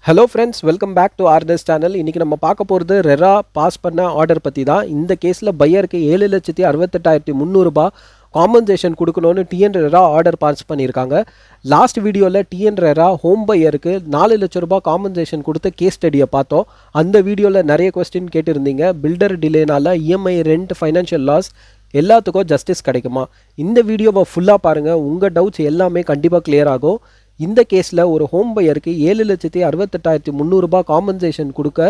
Hello friends, welcome back to orders channel. இன்றைக்கி நம்ம பார்க்க போகிறது ரெரா பாஸ் பண்ண ஆர்டர் பற்றி தான். இந்த கேஸில் பையருக்கு 7,68,300 காம்பன்சேஷன் கொடுக்கணும்னு டிஎன் ரெரா ஆர்டர் பாஸ் பண்ணியிருக்காங்க. லாஸ்ட் வீடியோவில் டிஎன் ரெரா ஹோம் பையருக்கு 4 லட்ச ரூபாய் காம்பன்சேஷன் கொடுத்த கேஸ் ஸ்டடியை பார்த்தோம். அந்த வீடியோவில் நிறைய கொஸ்டின் கேட்டிருந்தீங்க. பில்டர் டிலேனால இஎம்ஐ, ரெண்ட், ஃபைனான்ஷியல் லாஸ் எல்லாத்துக்கும் ஜஸ்டிஸ் கிடைக்குமா? இந்த வீடியோவை ஃபுல்லாக பாருங்கள். உங்கள் டவுட்ஸ் எல்லாமே கண்டிப்பாக கிளியர் ஆகும். இந்த கேஸில் ஒரு ஹோம் பையருக்கு 7,68,300 காம்பன்சேஷன் கொடுக்க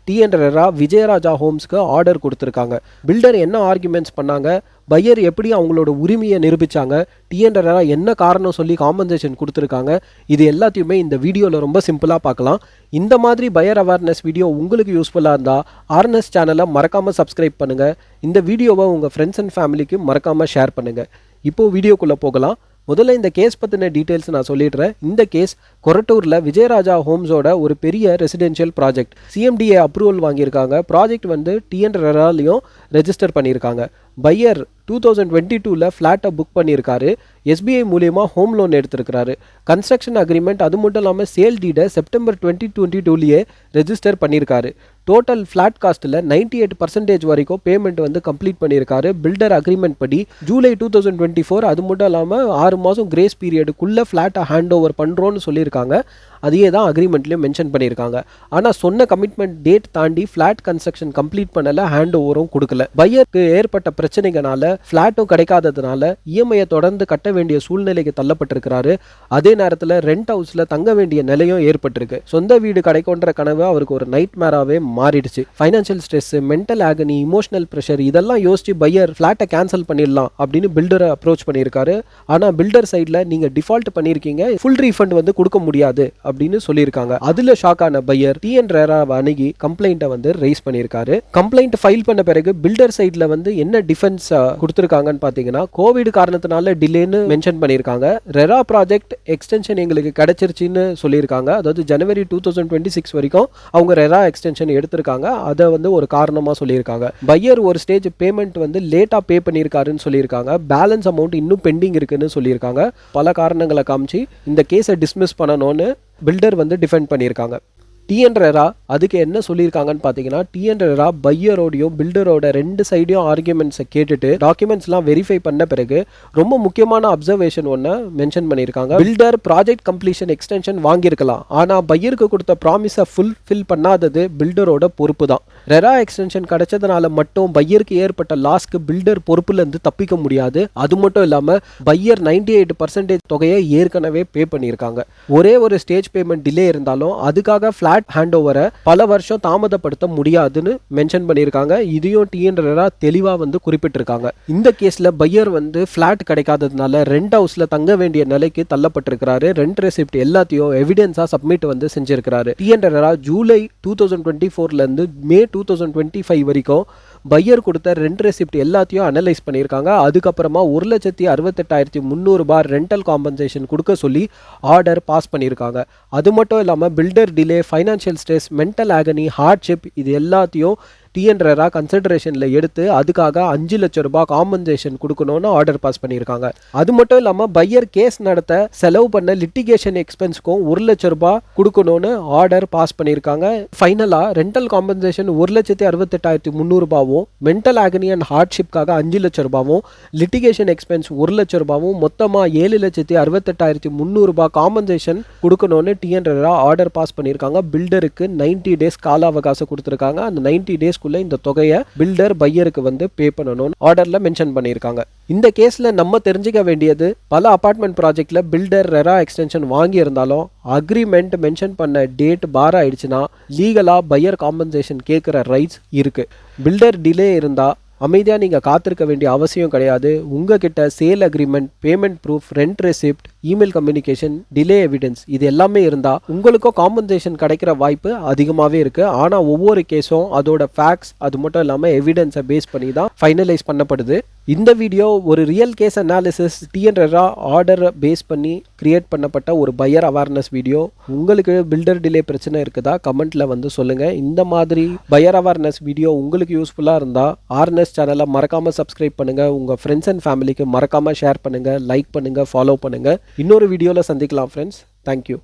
டிஎன் ரெரா விஜயராஜா ஹோம்ஸ்க்கு ஆர்டர் கொடுத்துருக்காங்க. பில்டர் என்ன ஆர்குமெண்ட்ஸ் பண்ணாங்க, பையர் எப்படி அவங்களோட உரிமையை நிரூபித்தாங்க, டிஎன் ரெரா என்ன காரணம் சொல்லி காம்பன்சேஷன் கொடுத்துருக்காங்க, இது எல்லாத்தையுமே இந்த வீடியோவில் ரொம்ப சிம்பிளாக பார்க்கலாம். இந்த மாதிரி பையர் அவேர்னஸ் வீடியோ உங்களுக்கு யூஸ்ஃபுல்லாக இருந்தால் ஆர்என்எஸ் சேனலை மறக்காமல் சப்ஸ்கிரைப் பண்ணுங்கள். இந்த வீடியோவை உங்கள் ஃப்ரெண்ட்ஸ் அண்ட் ஃபேமிலிக்கு மறக்காமல் ஷேர் பண்ணுங்கள். இப்போது வீடியோக்குள்ளே போகலாம். முதல்ல இந்த கேஸ் பற்றின டீட்டெயில்ஸ் நான் சொல்லிடுறேன். இந்த கேஸ் கொரட்டூரில் விஜயராஜா ஹோம்ஸோட ஒரு பெரிய ரெசிடென்ஷியல் ப்ராஜெக்ட். சிஎம்டிஏ அப்ரூவல் வாங்கியிருக்காங்க. ப்ராஜெக்ட் வந்து டிஎன் ரெராலையும் ரெஜிஸ்டர் பண்ணியிருக்காங்க. பையர் 2022 ஃப்ளாட்டை புக் பண்ணியிருக்காரு. எஸ்பிஐ மூலியமாக ஹோம் லோன் எடுத்திருக்கிறாரு. கன்ஸ்ட்ரக்ஷன் அக்ரிமெண்ட், அது மட்டும் இல்லாமல் சேல் டீடை செப்டம்பர் 2022 ரெஜிஸ்டர் பண்ணியிருக்காரு. டோட்டல் ஃப்ளாட் காஸ்ட்டில் 98% வரைக்கும் பேமெண்ட் வந்து கம்ப்ளீட் பண்ணியிருக்காரு. பில்டர் அக்ரிமெண்ட் படி ஜூலை 2024, அது மட்டும் இல்லாமல் 6 மாதம் கிரேஸ் பீரியடுக்குள்ளே ஃப்ளாட்டை ஹேண்ட் ஓவர் பண்ணுறோன்னு சொல்லியிருக்காங்க. அதையே தான் அக்ரிமெண்ட்லேயும் மென்ஷன் பண்ணியிருக்காங்க. ஆனால் சொன்ன கமிட்மெண்ட் டேட் தாண்டி ஃப்ளாட் கன்ஸ்ட்ரக்ஷன் கம்ப்ளீட் பண்ணலை, ஹேண்ட் ஓவரும் கொடுக்கல. பையருக்கு ஏற்பட்ட பிரச்சனைகளால ஃப்ளாட்டும் கிடைக்காததுனால இஎம்ஐயை தொடர்ந்து கட்ட வேண்டிய சூழ்நிலைக்கு தள்ளப்பட்டிருக்கிறாரு. அதே நேரத்தில் ரெண்ட் ஹவுஸில் தங்க வேண்டிய நிலையும் ஏற்பட்டிருக்கு. சொந்த வீடு கிடைக்குன்ற கனவு அவருக்கு ஒரு நைட் மேராகவே மாறிடுச்சு. Financial stress, mental ஆகனி, emotional pressure இதெல்லாம் யோசிச்சு பையர் ஃப்ளாட்டை கேன்சல் பண்ணிடலாம் அப்படின்னு பில்டரை அப்ரோச் பண்ணியிருக்காரு. ஆனால் பில்டர் சைடில் நீங்கள் டிஃபால்ட் பண்ணியிருக்கீங்க, ஃபுல் ரீஃபண்ட் வந்து கொடுக்க முடியாது அப்படின்னு சொல்லியிருக்காங்க. அதுல ஷாக் ஆன பையர் டிஎன் ரெராவை அணுகி கம்ப்ளைண்ட்டை வந்து ரைஸ் பண்ணியிருக்காரு. கம்ப்ளைண்ட் ஃபைல் பண்ண பிறகு பில்டர் சைட்ல வந்து என்ன டிஃபென்ஸ் கொடுத்திருக்காங்கன்னு பாத்தீங்கன்னா, கோவிட் காரணத்தினால டிலேன்னு மென்ஷன் பண்ணியிருக்காங்க. ரெரா ப்ராஜெக்ட் எக்ஸ்டென்ஷன் எங்களுக்கு கிடைச்சிருச்சுன்னு சொல்லியிருக்காங்க. அதாவது ஜனவரி 2026 வரைக்கும் அவங்க ரெரா எக்ஸ்டென்ஷன் எடுத்திருக்காங்க. அதை வந்து ஒரு காரணமா சொல்லியிருக்காங்க. பையர் ஒரு ஸ்டேஜ் பேமெண்ட் வந்து லேட்டா பே பண்ணியிருக்காருன்னு சொல்லியிருக்காங்க. பேலன்ஸ் அமௌண்ட் இன்னும் பெண்டிங் இருக்குன்னு சொல்லியிருக்காங்க. பல காரணங்களை காமிச்சு இந்த கேஸை டிஸ்மிஸ் பண்ணணும்னு பில்டர் வந்து டிஃபெண்ட் பண்ணியிருக்காங்க. டிஎன் ரெரா அதுக்கு என்ன சொல்லியிருக்காங்கன்னு பார்த்தீங்கன்னா, டிஎன் ரெரா பையரோடையும் பில்டரோட ரெண்டு சைடையும் ஆர்குமெண்ட்ஸை கேட்டுட்டு டாக்குமெண்ட்ஸ்லாம் வெரிஃபை பண்ண பிறகு ரொம்ப முக்கியமான அப்சர்வேஷன் ஒன்று மென்ஷன் பண்ணியிருக்காங்க. பில்டர் ப்ராஜெக்ட் கம்ப்ளீஷன் எக்ஸ்டென்ஷன் வாங்கியிருக்கலாம், ஆனால் பையருக்கு கொடுத்த ப்ராமிஸை ஃபுல்ஃபில் பண்ணாதது பில்டரோட பொறுப்பு தான். ரெரா எக்ஸ்டென்ஷன் கிடைச்சதுனால மட்டும் பையருக்கு ஏற்பட்ட லாஸ்க்கு பில்டர் பொறுப்புலேருந்து தப்பிக்க முடியாது. அது மட்டும் இல்லாமல் பையர் 98% தொகையை ஏற்கனவே பே பண்ணியிருக்காங்க. ஒரே ஒரு ஸ்டேஜ் பேமெண்ட் டிலே இருந்தாலும் அதுக்காக ஃப்ளாட் ஹேண்ட் ஓவரை பல வருஷம் தாமதப்படுத்த முடியாதுன்னு மென்ஷன் பண்ணியிருக்காங்க. இதையும் டிஎன் ரெரா தெளிவா வந்து குறிப்பிட்டிருக்காங்க. இந்த கேஸ்ல பையர் வந்து ஃபிளாட் கிடைக்காததுனால ரெண்ட் ஹவுஸ்ல தங்க வேண்டிய நிலைக்கு தள்ளப்பட்டிருக்கிறாரு. ரெண்ட் ரெசிப்ட் எல்லாத்தையும் எவிடன்ஸா சப்மிட் வந்து செஞ்சிருக்கிறாரு. டிஎன் ரெரா ஜூலை 2024 இருந்து மே 2025 வரைக்கும் பையர் கொடுத்த ரெண்ட் ரெசிப்ட் எல்லாத்தையும் அனலைஸ் பண்ணியிருக்காங்க. அதுக்கப்புறமா 1,68,300 ரெண்டல் காம்பன்சேஷன் கொடுக்க சொல்லி ஆர்டர் பாஸ் பண்ணியிருக்காங்க. அது மட்டும் இல்லாமல் builder delay, financial stress, mental agony, hardship இது எல்லாத்தையும் டிஎன் ரெரா கன்சிடரேஷனில் எடுத்து அதுக்காக 5 லட்ச ரூபாய் காம்பன்சேஷன் கொடுக்கணும்னு ஆர்டர் பாஸ் பண்ணியிருக்காங்க. அது மட்டும் இல்லாமல் பையர் கேஸ் நடத்த செலவு பண்ண லிட்டிகேஷன் எக்ஸ்பென்ஸ்க்கும் 1 லட்ச ரூபாய் கொடுக்கணும்னு ஆர்டர் பாஸ் பண்ணியிருக்காங்க. ஃபைனலாக rental compensation 1,68,300 mental agony and ஹார்ட்ஷிப்காக 5 லட்ச ரூபாயும், லிட்டிகேஷன் எக்ஸ்பென்ஸ் 1 லட்ச ரூபாயும், மொத்தமாக 7,68,300 காம்பன்சேஷன் கொடுக்கணும்னு டிஎன் ரெரா ஆர்டர் பாஸ் பண்ணியிருக்காங்க. பில்டருக்கு 90 டேஸ் கால அவகாசம் கொடுத்துருக்காங்க. அந்த 90 டேஸ் இந்த தொகையை பில்டர் பையருக்கு வந்து பே பண்ணணும் ஆர்டர்ல மென்ஷன் பண்ணியிருக்காங்க. இந்த கேஸ்ல நம்ம தெரிஞ்சுக்க வேண்டியது, பல அபார்ட்மெண்ட் ப்ராஜெக்ட்ல பில்டர் ரெரா எக்ஸ்டென்ஷன் வாங்கி இருந்தாலும் அக்ரிமெண்ட் மென்ஷன் பண்ண டேட் பார் ஆயிடுச்சுன்னா லீகலா பையர் காம்பன்சேஷன் கேட்கிற ரைட்ஸ் இருக்கு. பில்டர் டிலே இருந்தா அமைதியாக நீங்கள் காத்திருக்க வேண்டிய அவசியம் கிடையாது. உங்ககிட்ட sale agreement, payment proof, rent receipt, email communication, delay evidence இது எல்லாமே இருந்தால் உங்களுக்கும் காம்பன்சேஷன் கிடைக்கிற வாய்ப்பு அதிகமாகவே இருக்குது. ஆனால் ஒவ்வொரு கேஸும் அதோட ஃபேக்ட்ஸ், அது மட்டும் இல்லாமல் எவிடன்ஸை பேஸ் பண்ணி தான் ஃபைனலைஸ் பண்ணப்படுது. இந்த வீடியோ ஒரு real case analysis, TN RERA order base பண்ணி கிரியேட் பண்ணப்பட்ட ஒரு பையர் அவேர்னஸ் வீடியோ. உங்களுக்கு பில்டர் டிலே பிரச்சனை இருக்குதா கமெண்ட்ல வந்து சொல்லுங்கள். இந்த மாதிரி பையர் அவேர்னஸ் வீடியோ உங்களுக்கு யூஸ்ஃபுல்லாக இருந்தால் ஆர்என்எஸ் சேனலை மறக்காமல் சப்ஸ்கிரைப் பண்ணுங்கள். உங்கள் ஃப்ரெண்ட்ஸ் அண்ட் ஃபேமிலிக்கு மறக்காமல் ஷேர் பண்ணுங்கள், லைக் பண்ணுங்கள், ஃபாலோ பண்ணுங்கள். இன்னொரு வீடியோவில் சந்திக்கலாம் ஃப்ரெண்ட்ஸ். தேங்க்யூ.